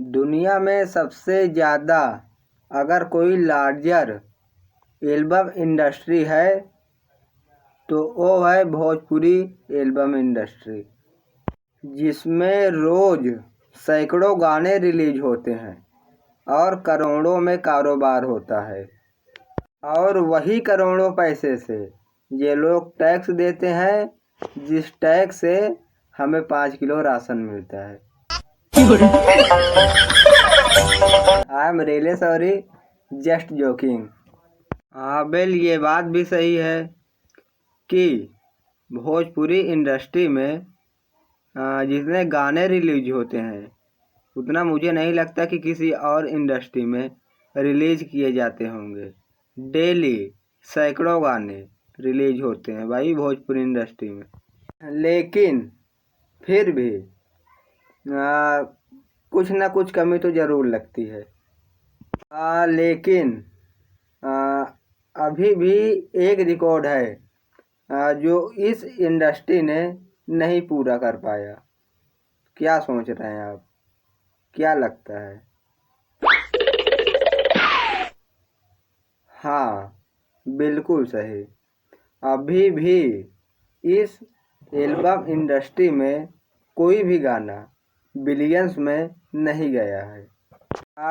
दुनिया में सबसे ज़्यादा अगर कोई लार्जर एल्बम इंडस्ट्री है तो वो है भोजपुरी एल्बम इंडस्ट्री, जिसमें रोज़ सैकड़ों गाने रिलीज होते हैं और करोड़ों में कारोबार होता है। और वही करोड़ों पैसे से ये लोग टैक्स देते हैं, जिस टैक्स से हमें 5 किलो राशन मिलता है। I am really sorry, just joking. बेल ये बात भी सही है कि भोजपुरी इंडस्ट्री में जितने गाने रिलीज होते हैं उतना मुझे नहीं लगता कि किसी और इंडस्ट्री में रिलीज किए जाते होंगे। डेली सैकड़ों गाने रिलीज होते हैं भाई भोजपुरी इंडस्ट्री में, लेकिन फिर भी कुछ ना कुछ कमी तो ज़रूर लगती है। लेकिन अभी भी एक रिकॉर्ड है जो इस इंडस्ट्री ने नहीं पूरा कर पाया। क्या सोच रहे हैं आप, क्या लगता है? हाँ, बिल्कुल सही। अभी भी इस एल्बम इंडस्ट्री में कोई भी गाना बिलियंस में नहीं गया है।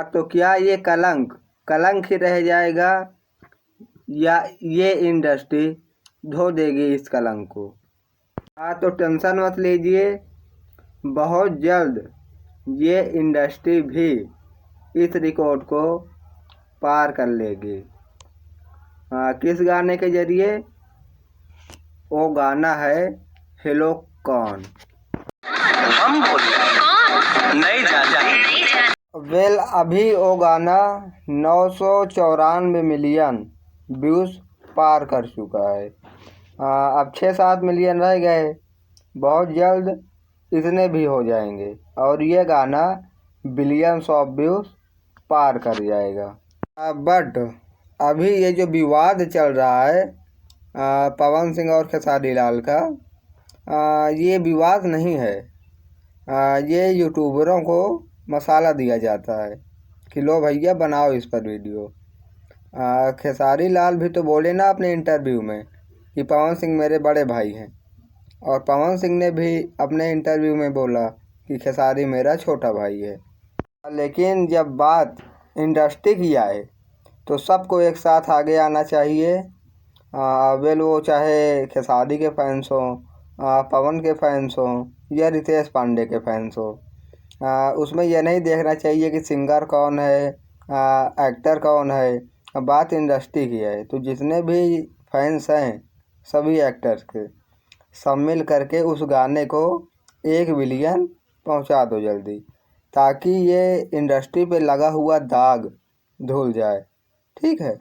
तो क्या ये कलंक ही रह जाएगा या ये इंडस्ट्री धो देगी इस कलंक को? तो टेंशन मत लीजिए, बहुत जल्द ये इंडस्ट्री भी इस रिकॉर्ड को पार कर लेगी। किस गाने के जरिए? वो गाना है हेलो कौन। हम बोले नहीं जानते। वेल अभी वो गाना 994 मिलियन व्यूज़ पार कर चुका है। अब 6-7 मिलियन रह गए, बहुत जल्द इतने भी हो जाएंगे और ये गाना बिलियंस ऑफ व्यूज़ पार कर जाएगा। बट अभी ये जो विवाद चल रहा है पवन सिंह और खेसारी लाल का, ये विवाद नहीं है। ये यूट्यूबरों को मसाला दिया जाता है कि लो भैया बनाओ इस पर वीडियो। खेसारी लाल भी तो बोले ना अपने इंटरव्यू में कि पवन सिंह मेरे बड़े भाई हैं, और पवन सिंह ने भी अपने इंटरव्यू में बोला कि खेसारी मेरा छोटा भाई है। लेकिन जब बात इंडस्ट्री की आए तो सबको एक साथ आगे आना चाहिए। वेल वो चाहे खेसारी के फैंस हों, पवन के फैंस हों या रितेश पांडे के फैंस हो, उसमें यह नहीं देखना चाहिए कि सिंगर कौन है, एक्टर कौन है। बात इंडस्ट्री की है तो जितने भी फैंस हैं सभी एक्टर्स के सब मिल करके उस गाने को 1 बिलियन पहुंचा दो जल्दी, ताकि ये इंडस्ट्री पे लगा हुआ दाग धुल जाए। ठीक है।